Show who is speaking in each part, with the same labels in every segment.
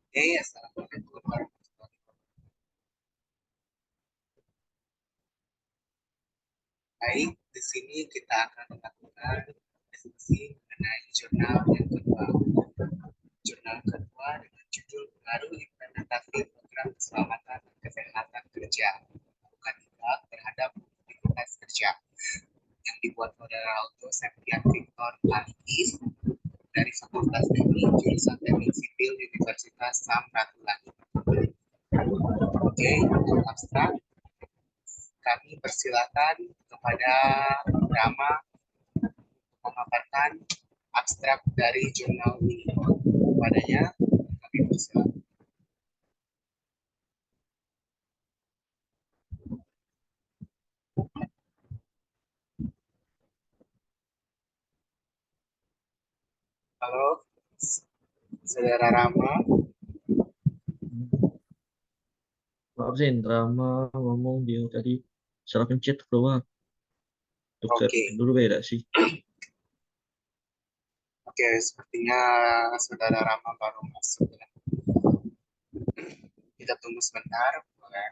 Speaker 1: Oke, assalamualaikum warahmatullahi wabarakatuh. Baik, di sini kita akan melakukan diskusi mengenai jurnal yang kedua. Jurnal kedua dengan judul pengaruh implementasi program keselamatan dan kesehatan kerja bukan terhadap aktivitas kerja yang dibuat saudara Auto Septian Victor Alikis dari Fakultas Teknik Jurusan Teknik Sipil Universitas Samratulangi. Oke, untuk abstrak kami persilakan kepada Rama memaparkan abstrak dari jurnal ini. Kepadanya, kami persilakan. Halo, Saudara Rama.
Speaker 2: Maaf sih, drama ngomong dia tadi salah pencet keluar. Dokter
Speaker 1: Oke,
Speaker 2: dulu beda sih.
Speaker 1: oke, sepertinya Saudara Rama baru masuk. Kita tunggu sebentar, boleh.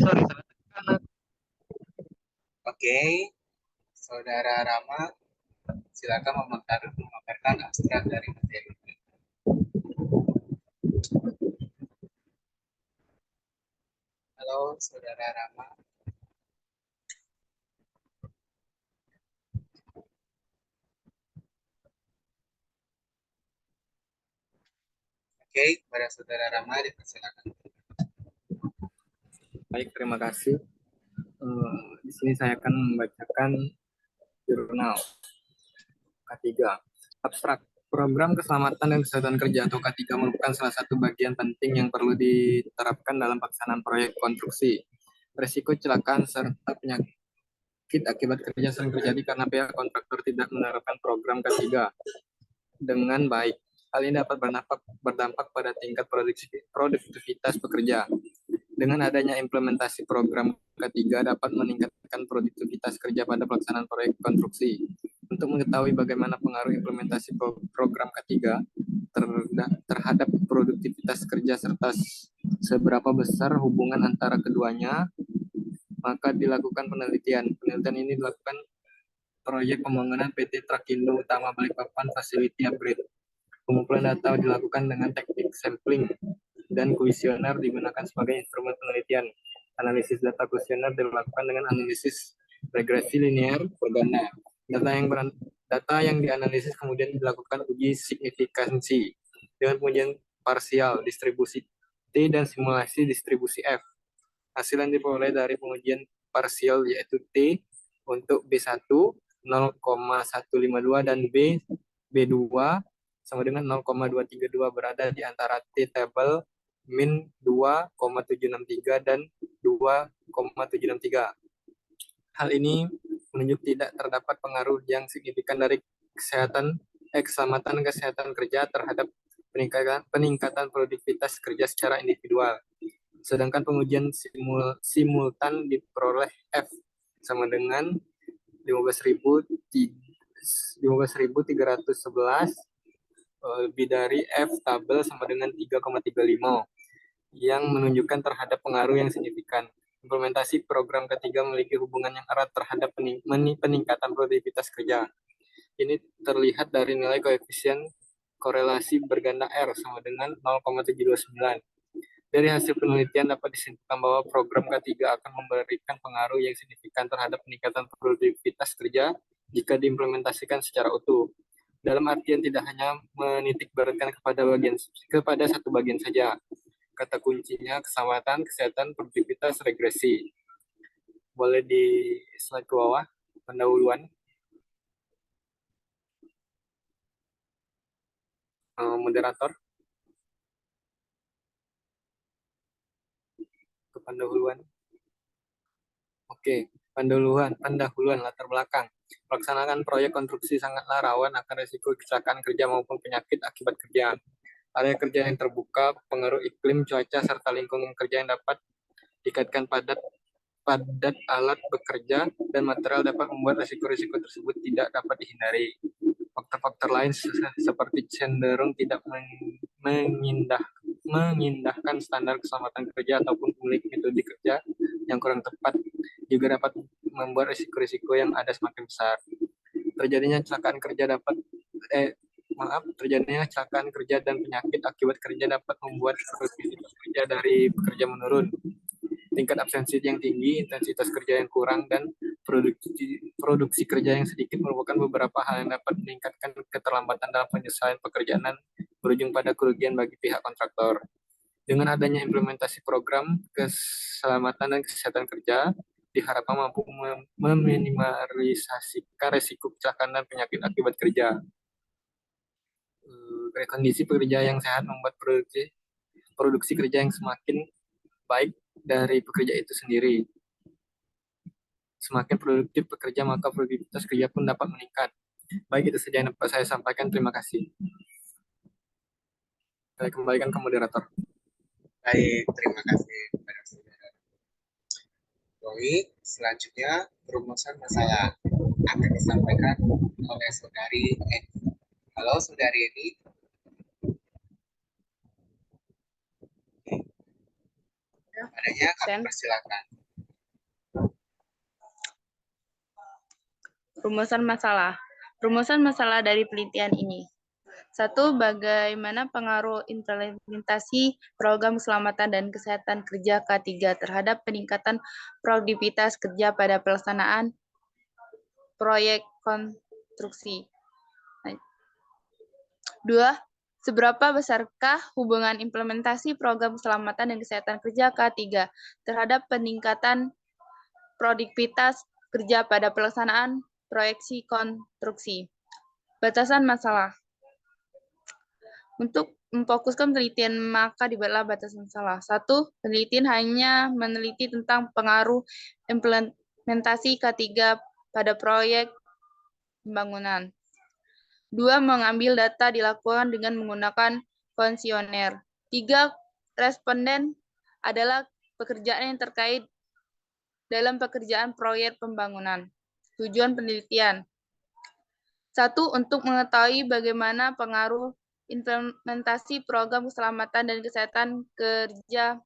Speaker 3: Sorry, salah.
Speaker 1: Oke, Saudara Rama, silakan memaparkan abstrak dari materi ini. Halo, Saudara Rama. Oke, kepada Saudara Rama dipersilakan.
Speaker 3: Baik, terima kasih. Di sini saya akan membacakan jurnal K3. Abstrak. Program Keselamatan dan Kesehatan Kerja atau K3 merupakan salah satu bagian penting yang perlu diterapkan dalam pelaksanaan proyek konstruksi. Risiko kecelakaan serta penyakit akibat kerja sering terjadi karena pihak kontraktor tidak menerapkan program K3 dengan baik. Hal ini dapat berdampak pada tingkat produktivitas pekerja. Dengan adanya implementasi program K3 dapat meningkatkan produktivitas kerja pada pelaksanaan proyek konstruksi. Untuk mengetahui bagaimana pengaruh implementasi program K3 terhadap produktivitas kerja serta seberapa besar hubungan antara keduanya, maka dilakukan penelitian. Penelitian ini dilakukan proyek pembangunan PT Trakindo Utama Balikpapan Facility Upgrade. Pengumpulan data dilakukan dengan teknik sampling dan kuesioner digunakan sebagai instrumen penelitian. Analisis data kuesioner dilakukan dengan analisis regresi linear berganda. Data yang dianalisis kemudian dilakukan uji signifikansi dengan pengujian parsial, distribusi T, dan simulasi distribusi F. Hasil yang diperoleh dari pengujian parsial yaitu T untuk B1 0,152 dan B2 sama dengan 0,232 berada di antara T table min 2,763 dan 2,763. Hal ini menunjuk tidak terdapat pengaruh yang signifikan dari keselamatan kesehatan kerja terhadap peningkatan produktivitas kerja secara individual. Sedangkan pengujian simultan diperoleh F sama dengan 15.311 lebih dari F tabel sama dengan 3,35 yang menunjukkan terhadap pengaruh yang signifikan. Implementasi program ketiga memiliki hubungan yang erat terhadap peningkatan produktivitas kerja. Ini terlihat dari nilai koefisien korelasi berganda R sama dengan 0,729. Dari hasil penelitian dapat disimpulkan bahwa program K3 akan memberikan pengaruh yang signifikan terhadap peningkatan produktivitas kerja jika diimplementasikan secara utuh. Dalam artian tidak hanya menitik beratkan kepada satu bagian saja. Kata kuncinya keselamatan, kesehatan, produktivitas, regresi. Boleh di slide ke bawah, pendahuluan. Moderator. Ke pendahuluan. Oke, pendahuluan latar belakang. Pelaksanaan proyek konstruksi sangatlah rawan akan risiko kecelakaan kerja maupun penyakit akibat kerja. Area kerja yang terbuka, pengaruh iklim, cuaca, serta lingkungan kerja yang dapat dikaitkan padat alat bekerja dan material dapat membuat risiko-risiko tersebut tidak dapat dihindari. faktor-faktor lain seperti cenderung tidak mengindahkan standar keselamatan kerja ataupun memiliki metode kerja yang kurang tepat juga dapat membuat risiko-risiko yang ada semakin besar. Terjadinya kecelakaan kerja dan penyakit akibat kerja dapat membuat produktivitas kerja dari pekerja menurun. Tingkat absensi yang tinggi, intensitas kerja yang kurang, dan produksi kerja yang sedikit merupakan beberapa hal yang dapat meningkatkan keterlambatan dalam penyelesaian pekerjaan dan berujung pada kerugian bagi pihak kontraktor. Dengan adanya implementasi program keselamatan dan kesehatan kerja, diharapkan mampu meminimalisasikan risiko kecelakaan dan penyakit akibat kerja. Kondisi pekerja yang sehat membuat produksi kerja yang semakin baik dari pekerja itu sendiri. Semakin produktif pekerja, maka produktivitas kerja pun dapat meningkat. Baik, itu saja yang dapat saya sampaikan. Terima kasih. Saya kembalikan ke moderator.
Speaker 1: Baik, terima kasih kepada saudara Roy. Selanjutnya, perumusan masalah akan disampaikan oleh saudari Eni. Halo, saudari Eni. Adanya kami persilakan.
Speaker 4: Rumusan masalah dari penelitian ini. 1. Bagaimana pengaruh implementasi program keselamatan dan kesehatan kerja K3 terhadap peningkatan produktivitas kerja pada pelaksanaan proyek konstruksi. 2. Seberapa besarkah hubungan implementasi program keselamatan dan kesehatan kerja K3 terhadap peningkatan produktivitas kerja pada pelaksanaan proyeksi konstruksi? Batasan masalah. Untuk memfokuskan penelitian, maka dibuatlah batasan masalah. 1. Penelitian hanya meneliti tentang pengaruh implementasi K3 pada proyek pembangunan. 2. Mengambil data dilakukan dengan menggunakan kuesioner. 3. Responden adalah pekerjaan yang terkait dalam pekerjaan proyek pembangunan. Tujuan penelitian. 1. Untuk mengetahui bagaimana pengaruh implementasi program keselamatan dan kesehatan kerja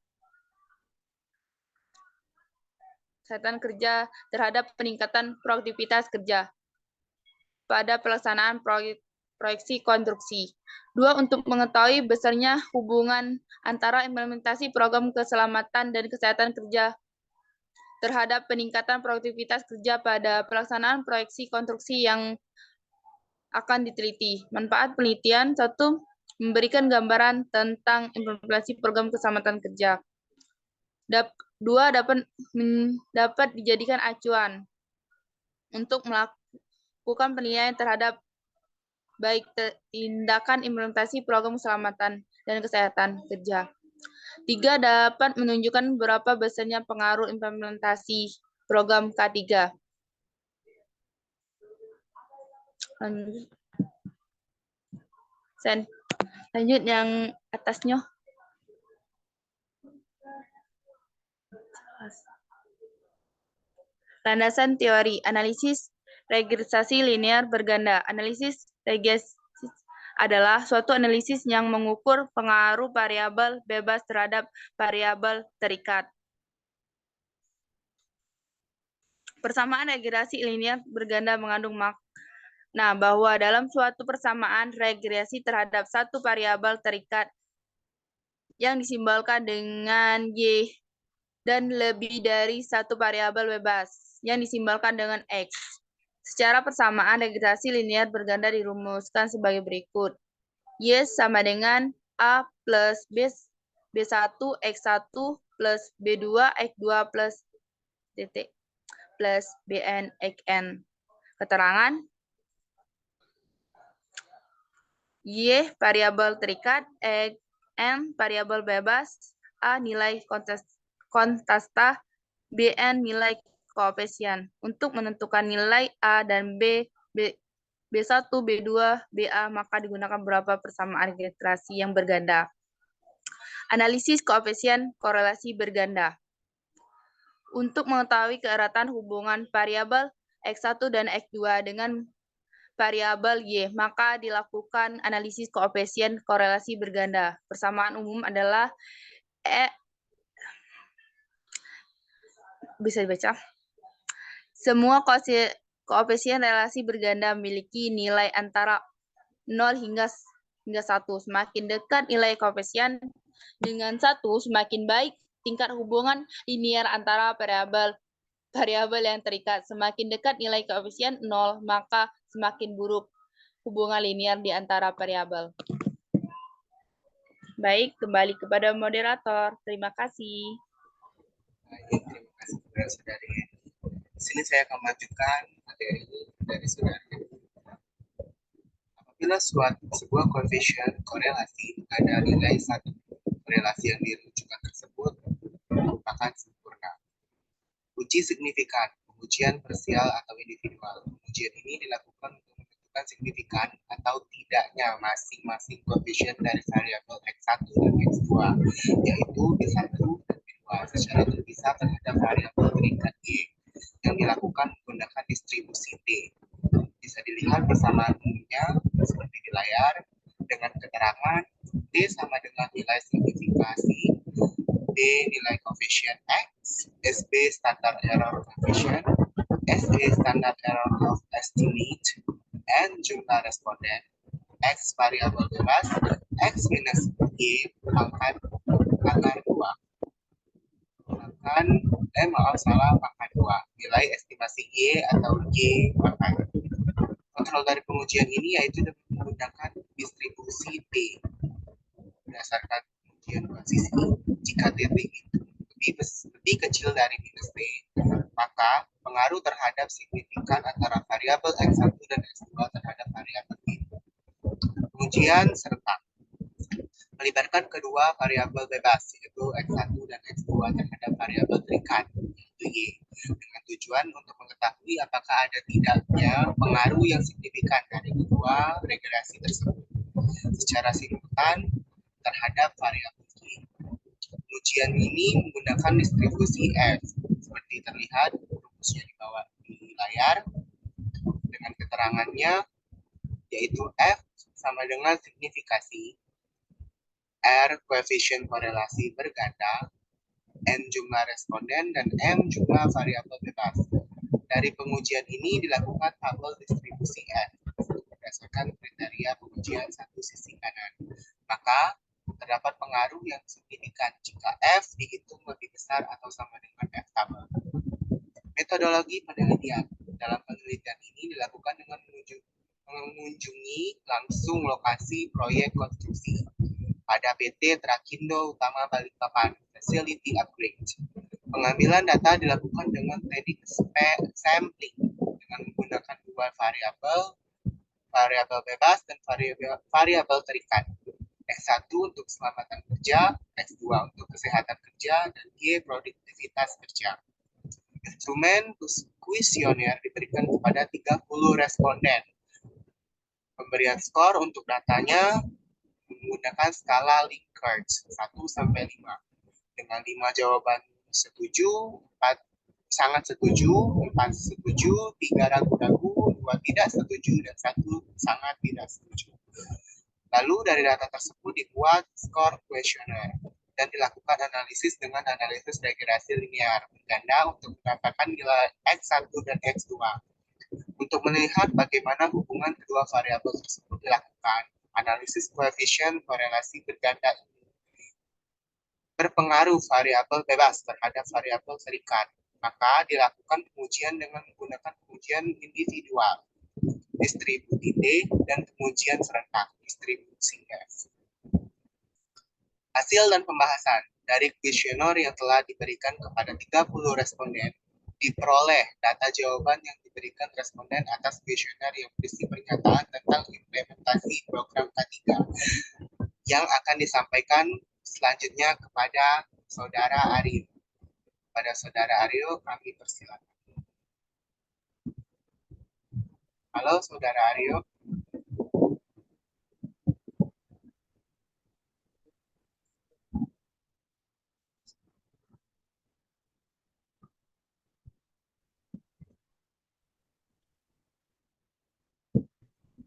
Speaker 4: terhadap peningkatan produktivitas kerja pada pelaksanaan proyeksi konstruksi. 2. Untuk mengetahui besarnya hubungan antara implementasi program keselamatan dan kesehatan kerja terhadap peningkatan produktivitas kerja pada pelaksanaan proyeksi konstruksi yang akan diteliti. Manfaat penelitian. 1. Memberikan gambaran tentang implementasi program keselamatan kerja. 2. Dapat dijadikan acuan untuk melakukan penilaian terhadap baik tindakan implementasi program keselamatan dan kesehatan kerja. 3. Dapat menunjukkan berapa besarnya pengaruh implementasi program K3. Lanjut yang atasnya. Landasan teori, analisis regresasi linear berganda. Analisis regresasi adalah suatu analisis yang mengukur pengaruh variabel bebas terhadap variabel terikat. Persamaan regresi linear berganda mengandung makna bahwa dalam suatu persamaan regresi terhadap satu variabel terikat yang disimbolkan dengan Y dan lebih dari satu variabel bebas yang disimbolkan dengan X. Secara persamaan regresi linear berganda dirumuskan sebagai berikut. Y sama dengan A plus B1 X1 plus B2 X2 plus titik plus Bn Xn. Keterangan Y variabel terikat, N variabel bebas, A nilai kontasta, Bn nilai koefisien. Untuk menentukan nilai A dan B1, B2, BA, maka digunakan beberapa persamaan regresi yang berganda. Analisis koefisien korelasi berganda. Untuk mengetahui keeratan hubungan variabel X1 dan X2 dengan variabel Y, maka dilakukan analisis koefisien korelasi berganda. Persamaan umum adalah bisa dibaca. Semua koefisien relasi berganda memiliki nilai antara 0 hingga 1. Semakin dekat nilai koefisien dengan 1, semakin baik tingkat hubungan linear antara variabel yang terikat. Semakin dekat nilai koefisien 0, maka semakin buruk hubungan linear di antara variabel. Baik, kembali kepada moderator. Terima kasih.
Speaker 1: Baik, terima kasih saudara-saudari. Di sini saya akan melanjutkan materi dari saudara. Apabila sebuah koefisien korelasi ada nilai 1, korelasi yang dirujukan tersebut merupakan sempurna. Uji signifikan, pengujian parsial atau individual. Pengujian ini dilakukan untuk menentukan signifikan atau tidaknya masing-masing koefisien dari variabel X1 dan X2, yaitu B1 dan B2 secara terpisah terhadap variabel terikat Y yang dilakukan menggunakan distribusi T. Bisa dilihat persamaan umumnya seperti di layar dengan keterangan T sama dengan nilai signifikasi, B nilai koefisien X, SB standard error coefficient, SE standard error of estimate, N jumlah responden, X variabel bebas, X minus Y pangkat akar 2. Pangkat 2. Nilai estimasi Y atau Y pangkat. Kontrol dari pengujian ini yaitu dengan menggunakan distribusi T. Berdasarkan pengujian posisi, jika titik itu lebih kecil dari minus T, maka pengaruh terhadap signifikan antara variabel X1 dan X2 terhadap variabel Y. Pengujian serentak melibatkan kedua variabel bebas, yaitu X1 dan X2 terhadap variabel terikat, yaitu Y, dengan tujuan untuk mengetahui apakah ada tidaknya pengaruh yang signifikan dari kedua regresi tersebut secara simultan terhadap variabel Y. Pengujian ini menggunakan distribusi F, seperti terlihat rumusnya di bawah di layar, dengan keterangannya, yaitu F sama dengan signifikasi, R koefisien korelasi berganda, N jumlah responden, dan M jumlah variabel bebas. Dari pengujian ini dilakukan tabel distribusi F berdasarkan kriteria pengujian satu sisi kanan. Maka terdapat pengaruh yang signifikan jika F dihitung lebih besar atau sama dengan F tabel. Metodologi penelitian. Dalam penelitian ini dilakukan dengan mengunjungi langsung lokasi proyek konstruksi pada PT Trakindo Utama Balikpapan, Facility Upgrade. Pengambilan data dilakukan dengan teknik sampling dengan menggunakan dua variabel bebas dan variabel terikat. X1 untuk keselamatan kerja, X2 untuk kesehatan kerja, dan Y produktivitas kerja. Instrumen kuesioner diberikan kepada 30 responden. Pemberian skor untuk datanya menggunakan skala Likert 1-5 dengan 5 jawaban setuju, 4 sangat setuju, 4 setuju, 3 ragu-ragu, 2 tidak setuju, dan 1 sangat tidak setuju. Lalu dari data tersebut dibuat skor kuesioner dan dilakukan analisis dengan analisis regresi linear berganda untuk mendapatkan nilai X1 dan X2. Untuk melihat bagaimana hubungan kedua variabel tersebut dilakukan, analisis koefisien korelasi berganda ini berpengaruh variabel bebas terhadap variabel terikat. Maka dilakukan pengujian dengan menggunakan pengujian individual, distribusi T, dan pengujian serentak, distribusi F. Hasil dan pembahasan dari kuesioner yang telah diberikan kepada 30 responden, diperoleh data jawaban yang diberikan responden atas kuesioner yang berisi pernyataan tentang implementasi program K3 yang akan disampaikan selanjutnya kepada Saudara Aryo. Pada Saudara Aryo, kami persilakan. Halo, Saudara Aryo.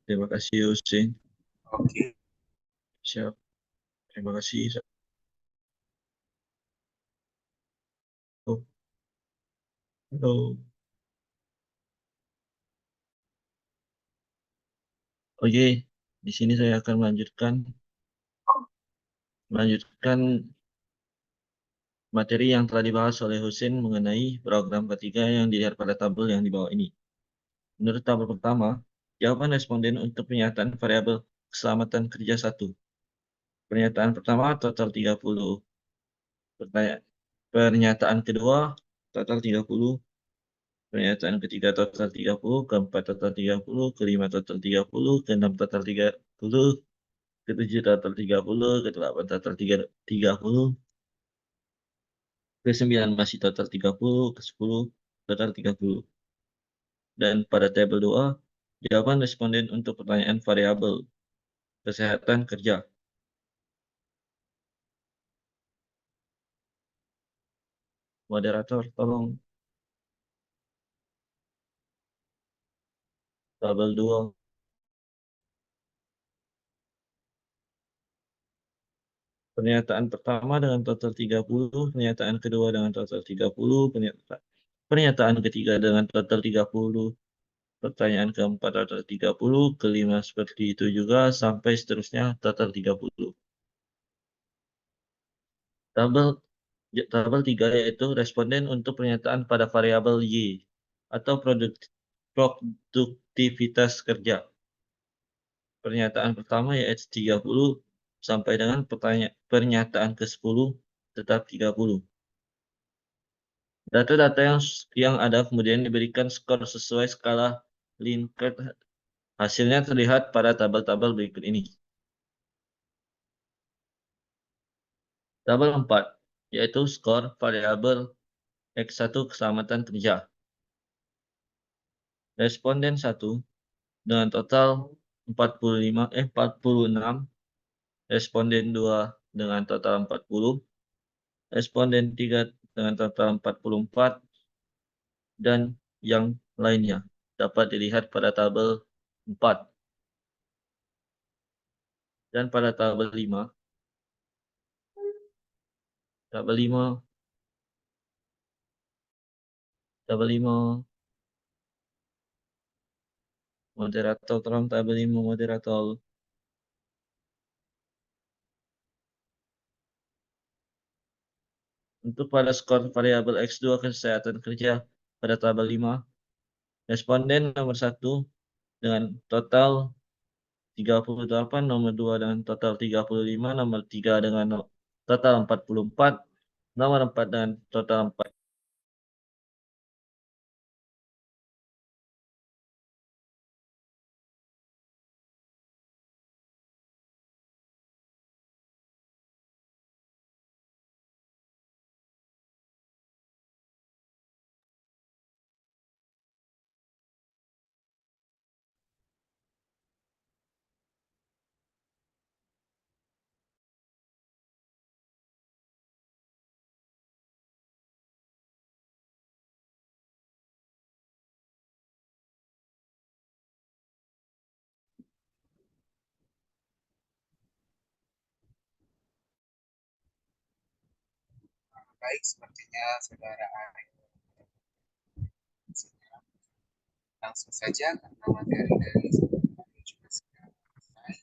Speaker 2: Terima kasih Husin.
Speaker 1: Oke.
Speaker 2: Siap. Terima kasih. Oh, halo. Oke, di sini saya akan melanjutkan materi yang telah dibahas oleh Husin mengenai program ketiga yang dilihat pada tabel yang di bawah ini. Menurut tabel pertama, jawaban responden untuk pernyataan variabel keselamatan kerja 1. Pernyataan pertama total 30. Pernyataan kedua total 30. Pernyataan ketiga total 30, keempat total 30, kelima total 30, keenam total 30, ketujuh total 30, kedelapan total 30, ke-9 masih total 30, ke-10 total 30. Dan pada tabel 2, jawaban responden untuk pertanyaan variabel kesehatan kerja. Moderator, tolong. Tabel 2. Pernyataan pertama dengan total 30, pernyataan kedua dengan total 30, pernyataan ketiga dengan total 30, pertanyaan keempat total 30, kelima seperti itu juga, sampai seterusnya total 30. Tabel 3 yaitu responden untuk pernyataan pada variabel Y atau produktivitas kerja. Pernyataan pertama yaitu 30 sampai dengan pernyataan ke-10 tetap 30. Data-data yang ada kemudian diberikan skor sesuai skala Likert. Hasilnya terlihat pada tabel-tabel berikut ini. Tabel 4 yaitu skor variabel X1 keselamatan kerja. Responden 1 dengan total 46, responden 2 dengan total 40, responden 3 dengan total 44, dan yang lainnya dapat dilihat pada tabel 4. Dan pada tabel 5, tabel 5, moderator, tolong tabel 5, moderator. Untuk pada skor variabel X2 kesehatan kerja pada tabel 5, responden nomor 1 dengan total 38, nomor 2 dengan total 35, nomor 3 dengan total 44, nomor 4 dengan total 4.
Speaker 1: Baik, sepertinya saudara Arif. Langsung saja karena materi dari sebelumnya juga sudah selesai.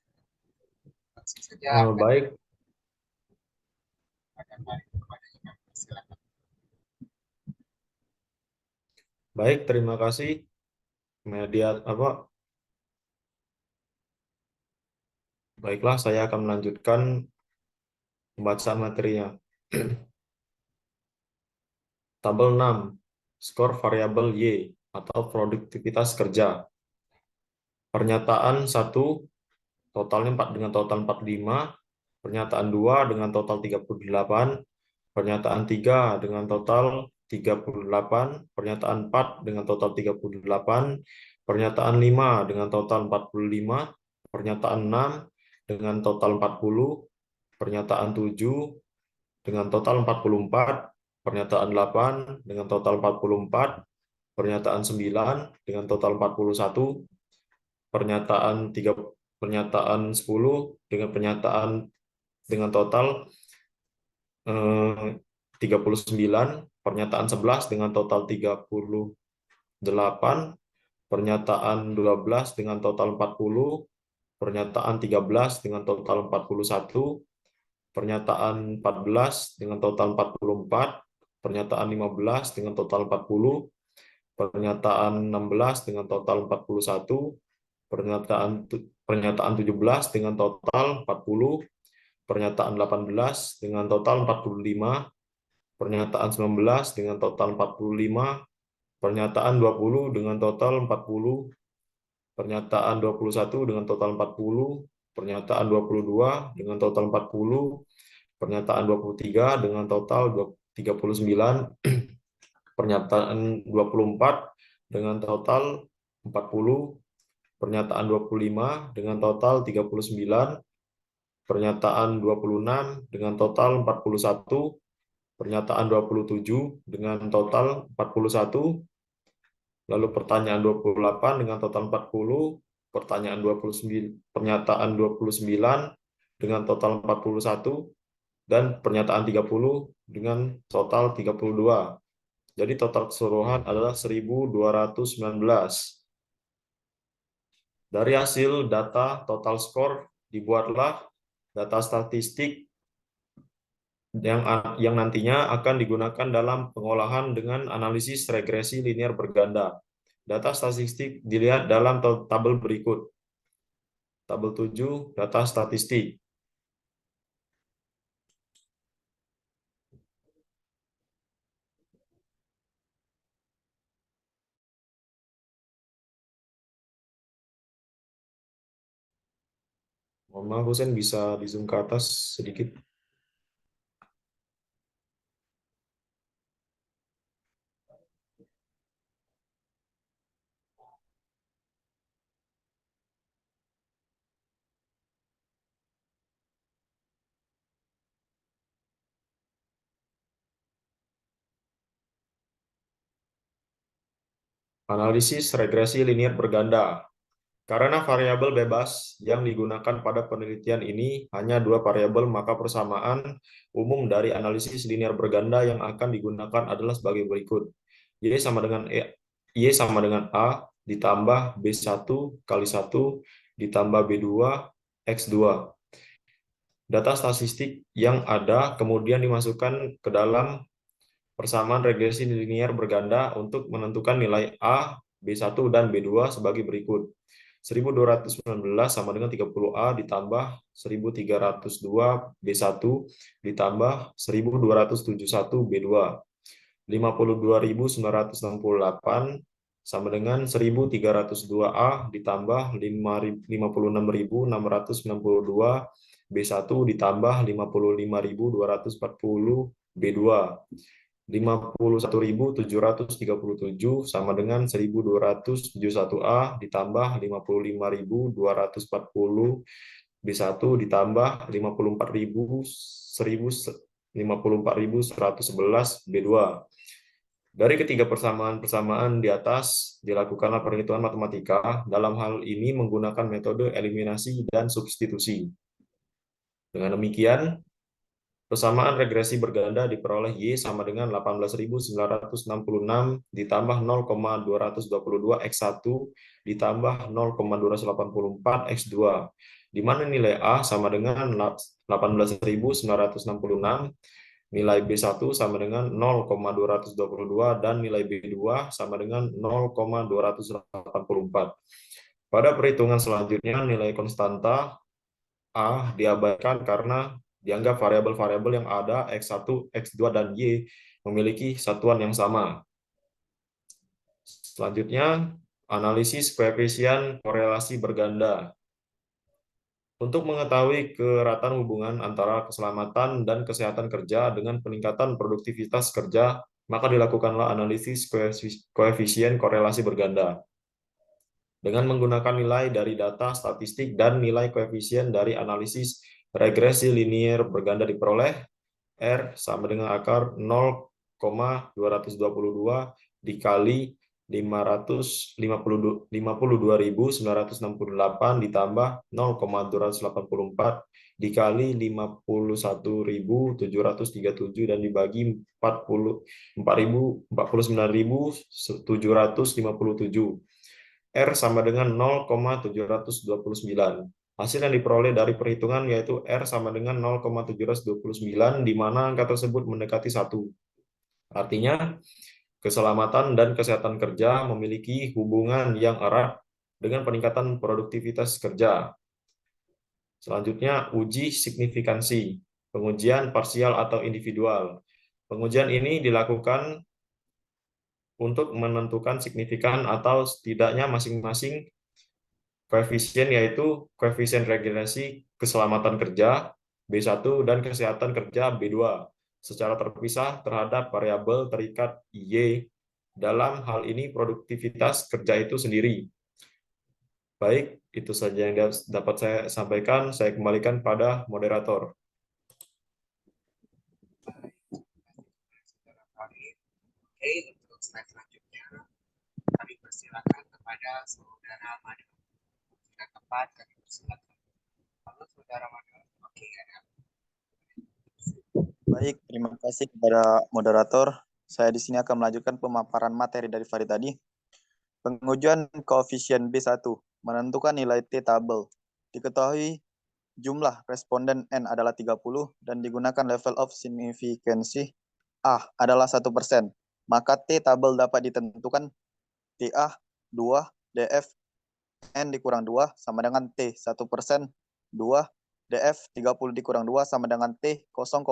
Speaker 1: Langsung saja
Speaker 5: Baik,
Speaker 1: akan balik kepadanya. Silakan.
Speaker 5: baik, terima kasih. Baiklah, saya akan melanjutkan pembacaan materinya. Tabel 6, skor variabel Y atau produktivitas kerja. Pernyataan 1 totalnya 4 dengan total 45, pernyataan 2 dengan total 38, pernyataan 3 dengan total 38, pernyataan 4 dengan total 38, pernyataan 5 dengan total 45, pernyataan 6 dengan total 40, pernyataan 7 dengan total 44, pernyataan 8 dengan total 44, pernyataan 9 dengan total 41, pernyataan 10 dengan pernyataan dengan total 39, pernyataan 11 dengan total 38, pernyataan 12 dengan total 40, pernyataan 13 dengan total 41, pernyataan 14 dengan total 44, pernyataan 15 dengan total 40, pernyataan 16 dengan total 41, pernyataan 17 dengan total 40, pernyataan 18 dengan total 45, pernyataan 19 dengan total 45, pernyataan 20 dengan total 40, pernyataan 21 dengan total 40, pernyataan 22 dengan total 40, pernyataan 23 dengan total 39, pernyataan 24 dengan total 40, pernyataan 25 dengan total 39, pernyataan 26 dengan total 41, pernyataan 27 dengan total 41, lalu pertanyaan 28 dengan total 40, pertanyaan 29, pernyataan 29 dengan total 41, dan pernyataan 30 dengan total 32. Jadi total keseluruhan adalah 1219. Dari hasil data total skor dibuatlah data statistik yang nantinya akan digunakan dalam pengolahan dengan analisis regresi linear berganda. Data statistik dilihat dalam tabel berikut. Tabel 7, data statistik. Mohon maaf, Husen, bisa di zoom ke atas sedikit. Analisis regresi linear berganda. Karena variabel bebas yang digunakan pada penelitian ini hanya 2 variabel, maka persamaan umum dari analisis linear berganda yang akan digunakan adalah sebagai berikut. Y sama dengan A ditambah B1 kali 1 ditambah B2 X2. Data statistik yang ada kemudian dimasukkan ke dalam persamaan regresi linear berganda untuk menentukan nilai A, B1, dan B2 sebagai berikut. 1219 sama dengan 30A ditambah 1302 B1 ditambah 1271 B2. 52.968 sama dengan 1302A ditambah 56.692 B1 ditambah 55.240 B2. 51.737 sama dengan 1.271A ditambah 55.240 B1 ditambah 54.111 B2. Dari ketiga persamaan di atas dilakukanlah perhitungan matematika, dalam hal ini menggunakan metode eliminasi dan substitusi. Dengan demikian, persamaan regresi berganda diperoleh Y sama dengan 18.966 ditambah 0,222 X1 ditambah 0,284 X2, di mana nilai A sama dengan 18.966, nilai B1 sama dengan 0,222, dan nilai B2 sama dengan 0,284. Pada perhitungan selanjutnya, nilai konstanta A diabaikan karena dianggap variabel-variabel yang ada X1, X2, dan Y memiliki satuan yang sama. Selanjutnya, analisis koefisien korelasi berganda. Untuk mengetahui keratan hubungan antara keselamatan dan kesehatan kerja dengan peningkatan produktivitas kerja, maka dilakukanlah analisis koefisien korelasi berganda. Dengan menggunakan nilai dari data statistik dan nilai koefisien dari analisis regresi linear berganda diperoleh, R sama dengan akar 0,222 dikali 552.968 ditambah 0,284 dikali 51.737 dan dibagi 49.757. R sama dengan 0,729. Hasil yang diperoleh dari perhitungan yaitu R sama dengan 0,729, di mana angka tersebut mendekati 1. Artinya, keselamatan dan kesehatan kerja memiliki hubungan yang erat dengan peningkatan produktivitas kerja. Selanjutnya, uji signifikansi, pengujian parsial atau individual. Pengujian ini dilakukan untuk menentukan signifikan atau setidaknya masing-masing koefisien, yaitu koefisien regenerasi keselamatan kerja B1 dan kesehatan kerja B2 secara terpisah terhadap variabel terikat Y. Dalam hal ini produktivitas kerja itu sendiri. Baik, itu saja yang dapat saya sampaikan. Saya kembalikan pada moderator.
Speaker 1: Oke, untuk slide selanjutnya, kami persilakan kepada saudara Mada. Jika tepat, kami persilakan. Halo, saudara Mada. Oke, ada.
Speaker 6: Baik, terima kasih kepada moderator. Saya di sini akan melanjutkan pemaparan materi dari Farid tadi. Pengujian koefisien B1, menentukan nilai T tabel. Diketahui jumlah responden N adalah 30 dan digunakan level of significance A adalah 1%. Maka T tabel dapat ditentukan TA 2 DF N dikurang 2 sama dengan T 1%, 2 DF 30 dikurang 2 sama dengan T 0,005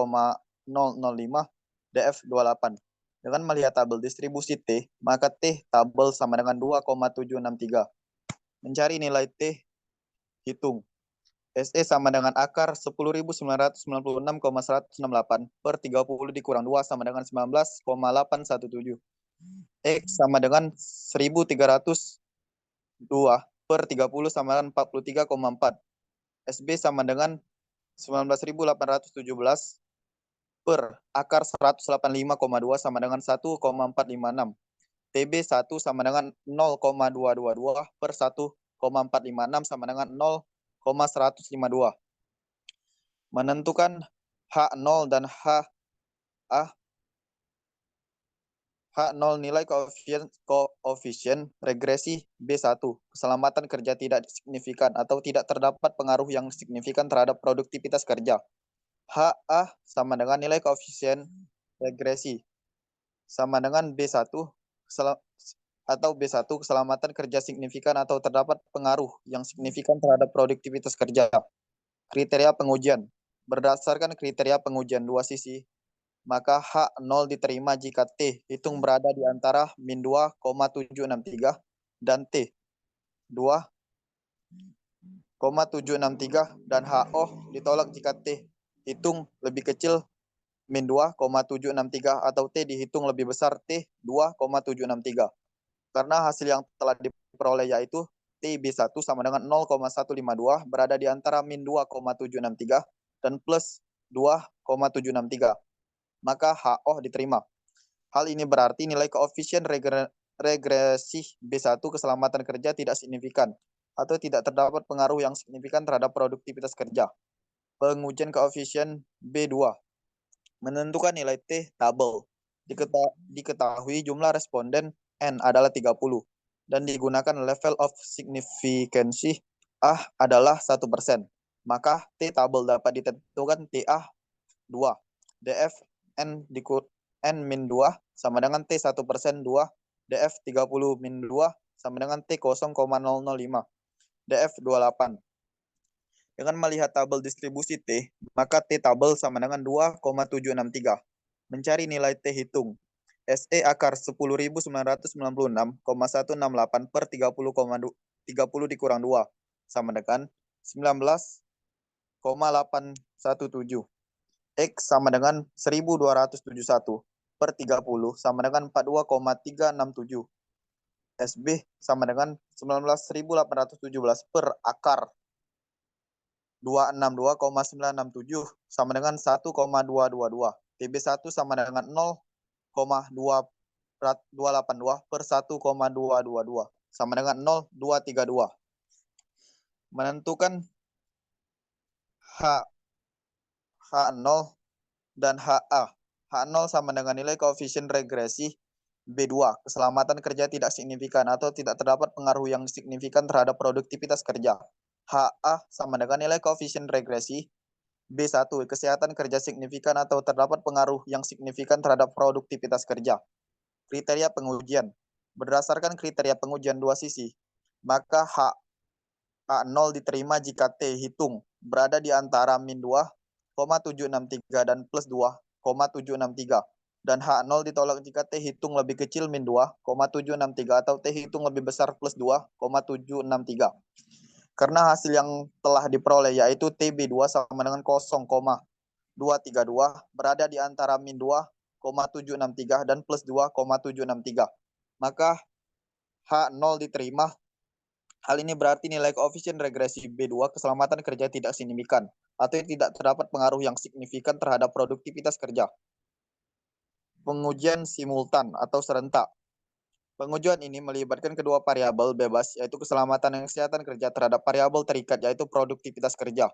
Speaker 6: DF 28. Dengan melihat tabel distribusi T, maka T tabel sama dengan 2,763. Mencari nilai T, hitung. SE sama dengan akar 10.996,168 per 30 dikurang 2 sama dengan 19,817. X sama dengan 1.302 per 30 sama dengan 43,4. SB sama dengan 19.817 per akar 185,2 sama dengan 1,456. TB 1 sama dengan 0,222 per 1,456 sama dengan 0,152. Menentukan H0 dan H0 nilai koefisien regresi B1. Keselamatan kerja tidak signifikan atau tidak terdapat pengaruh yang signifikan terhadap produktivitas kerja. HA sama dengan nilai koefisien regresi sama dengan B1 atau B1 keselamatan kerja signifikan atau terdapat pengaruh yang signifikan terhadap produktivitas kerja. Kriteria pengujian. Berdasarkan kriteria pengujian dua sisi, maka H0 diterima jika T hitung berada di antara min 2,763 dan T 2,763 dan HO ditolak jika T hitung lebih kecil min 2,763 atau T dihitung lebih besar T 2,763. Karena hasil yang telah diperoleh yaitu T B1 sama dengan 0,152 berada di antara min 2,763 dan plus 2,763. Maka HO diterima. Hal ini berarti nilai koefisien regresi B1 keselamatan kerja tidak signifikan atau tidak terdapat pengaruh yang signifikan terhadap produktivitas kerja. Pengujian koefisien B2. Menentukan nilai T tabel. Diketahui jumlah responden N adalah 30 dan digunakan level of significance A adalah 1%. Maka T tabel dapat ditentukan TA 2 DF N min 2 sama dengan T 1% 2 DF 30 min 2 sama dengan T 0,005 DF 28. Dengan melihat tabel distribusi T, maka T tabel sama dengan 2,763. Mencari nilai T hitung. SE akar 10.996,168 per 30 dikurang 2 sama dengan 19,817. X sama dengan 1.271 per 30 sama dengan 42,367. SB sama dengan 19.817 per akar 262,967 sama dengan 1,222. TB1 sama dengan 0,2 282 per 1,222 sama dengan 0,232. Menentukan H0 dan HA. H0 sama dengan nilai koefisien regresi B2, keselamatan kerja tidak signifikan atau tidak terdapat pengaruh yang signifikan terhadap produktivitas kerja. HA sama dengan nilai koefisien regresi B1, kesehatan kerja signifikan atau terdapat pengaruh yang signifikan terhadap produktivitas kerja. Kriteria pengujian. Berdasarkan kriteria pengujian dua sisi, maka H0 diterima jika T hitung berada di antara min 2,763 dan plus 2,763. Dan H0 ditolak jika T hitung lebih kecil min 2,763 atau T hitung lebih besar plus 2,763. Karena hasil yang telah diperoleh yaitu TB2 sama dengan 0,232 berada di antara min 2,763 dan plus 2,763. Maka H0 diterima. Hal ini berarti nilai koefisien regresi B2 keselamatan kerja tidak signifikan atau tidak terdapat pengaruh yang signifikan terhadap produktivitas kerja. Pengujian simultan atau serentak. Pengujian ini melibatkan kedua variabel bebas, yaitu keselamatan dan kesehatan kerja terhadap variabel terikat, yaitu produktivitas kerja.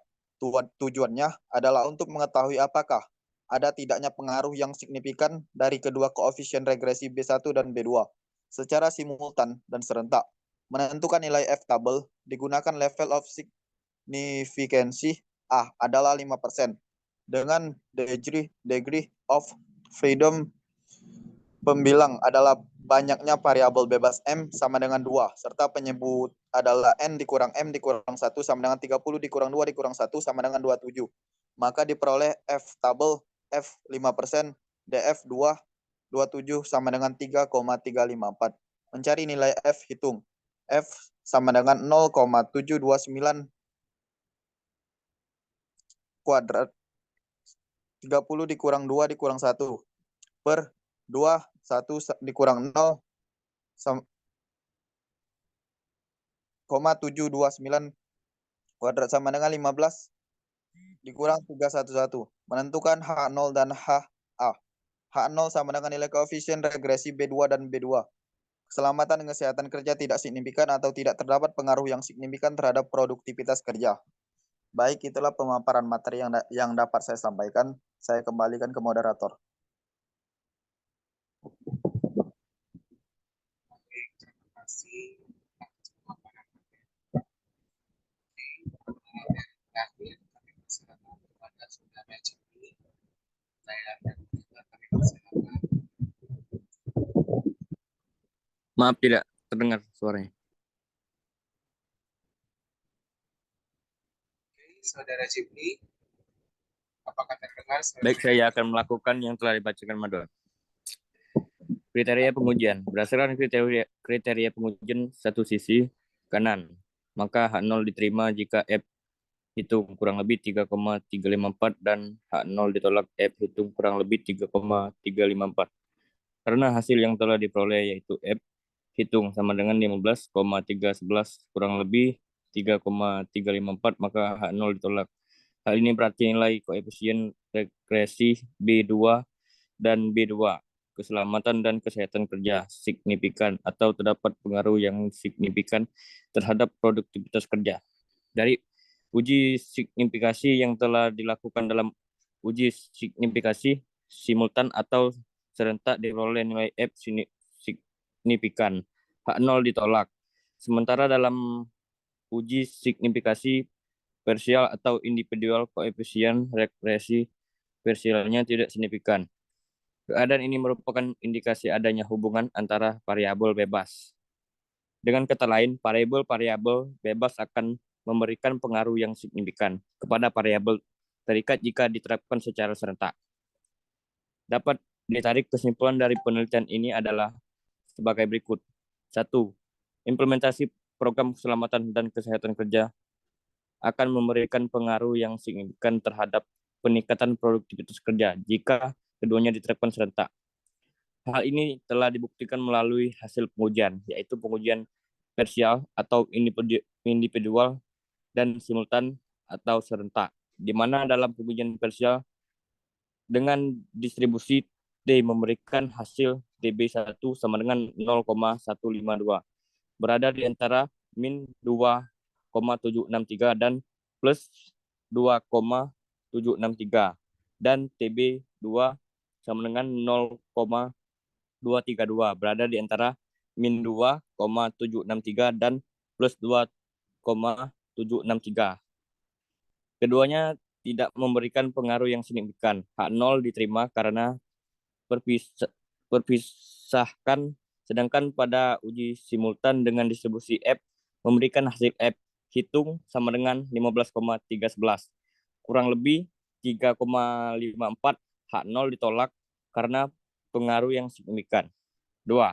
Speaker 6: Tujuannya adalah untuk mengetahui apakah ada tidaknya pengaruh yang signifikan dari kedua koefisien regresi B1 dan B2 secara simultan dan serentak. Menentukan nilai F tabel digunakan level of significancy A adalah 5% dengan degree of freedom pembilang adalah banyaknya variabel bebas M sama dengan 2 serta penyebut adalah N dikurang M dikurang 1 sama dengan 30 dikurang 2 dikurang 1 sama dengan 27. Maka diperoleh F tabel F 5%, DF 27 sama dengan 3,354. Mencari nilai F hitung. F sama dengan 0,729 kuadrat 30 dikurang 2 dikurang 1 per 2, 1 dikurang 0, 0,729 kuadrat sama dengan 15 dikurang 311. Menentukan H0 dan HA. H0 sama dengan nilai koefisien regresi B2 dan B2. Keselamatan dan kesehatan kerja tidak signifikan atau tidak terdapat pengaruh yang signifikan terhadap produktivitas kerja. Baik, itulah pemaparan materi yang dapat saya sampaikan. Saya kembalikan ke moderator.
Speaker 1: Terima kasih atas pemaparan materi. Terakhir, kami persilakan kepada saudara Jimmy. Saya akan kami persilakan.
Speaker 7: Maaf, tidak terdengar suaranya.
Speaker 1: Oke, saudara Jimmy, apakah terdengar?
Speaker 7: Baik, saya akan melakukan yang telah dibacakan Madon. Kriteria pengujian. Berdasarkan kriteria pengujian satu sisi kanan, maka H0 diterima jika F hitung kurang lebih 3,354 dan H0 ditolak F hitung kurang lebih 3,354. Karena hasil yang telah diperoleh yaitu F hitung sama dengan 15,311 kurang lebih 3,354, maka H0 ditolak. Hal ini berarti nilai koefisien regresi B2 dan B2 keselamatan dan kesehatan kerja signifikan atau terdapat pengaruh yang signifikan terhadap produktivitas kerja. Dari uji signifikasi yang telah dilakukan dalam uji signifikasi simultan atau serentak diperoleh nilai F signifikan, H0 ditolak. Sementara dalam uji signifikasi parsial atau individual koefisien regresi parsialnya tidak signifikan. Keadaan ini merupakan indikasi adanya hubungan antara variabel bebas. Dengan kata lain, variabel bebas akan memberikan pengaruh yang signifikan kepada variabel terikat jika diterapkan secara serentak. Dapat ditarik kesimpulan dari penelitian ini adalah sebagai berikut. 1. Implementasi program keselamatan dan kesehatan kerja akan memberikan pengaruh yang signifikan terhadap peningkatan produktivitas kerja jika keduanya diterapkan serentak. Hal ini telah dibuktikan melalui hasil pengujian, yaitu pengujian parsial atau individual dan simultan atau serentak, di mana dalam pengujian parsial dengan distribusi D memberikan hasil TB1 sama dengan 0,152. Berada di antara min 2,763 dan plus 2,763. Dan TB2 sama dengan 0,232. Berada di antara min 2,763 dan plus 2,763. Keduanya tidak memberikan pengaruh yang signifikan. H0 diterima karena berpisahkan, sedangkan pada uji simultan dengan distribusi F memberikan hasil F hitung sama dengan 15,311. Kurang lebih 3,54. H0 ditolak karena pengaruh yang signifikan. 2.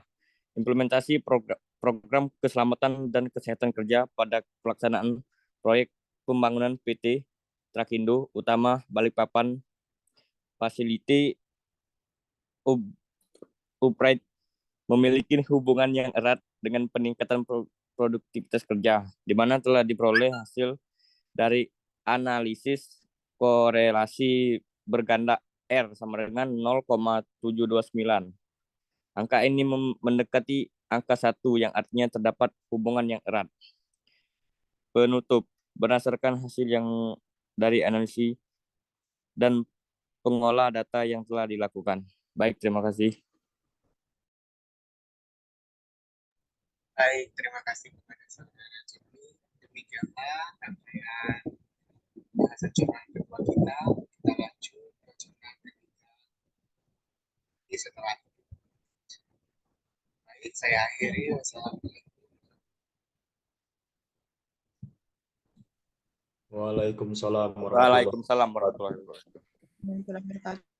Speaker 7: Implementasi program keselamatan dan kesehatan kerja pada pelaksanaan proyek pembangunan PT Trakindo utama Balikpapan Facility Upright memiliki hubungan yang erat dengan peningkatan produktivitas kerja, di mana telah diperoleh hasil dari analisis korelasi berganda R sama dengan 0,729. Angka ini mendekati angka 1 yang artinya terdapat hubungan yang erat. Penutup, berdasarkan hasil yang dari analisis dan pengolah data yang telah dilakukan. Baik, terima kasih.
Speaker 1: Baik, terima kasih kepada saudara Jimmy. Demikianlah rangkaian bahasa jurnal kedua kita. Kita lanjut ke jurnal ketiga di setelah ini. Baik, saya akhiri. Wassalamualaikum.
Speaker 5: Waalaikumsalam warahmatullahi
Speaker 7: Waalaikumsalam warahmatullahi wabarakatuh.
Speaker 4: Warahmatullahi wabarakatuh.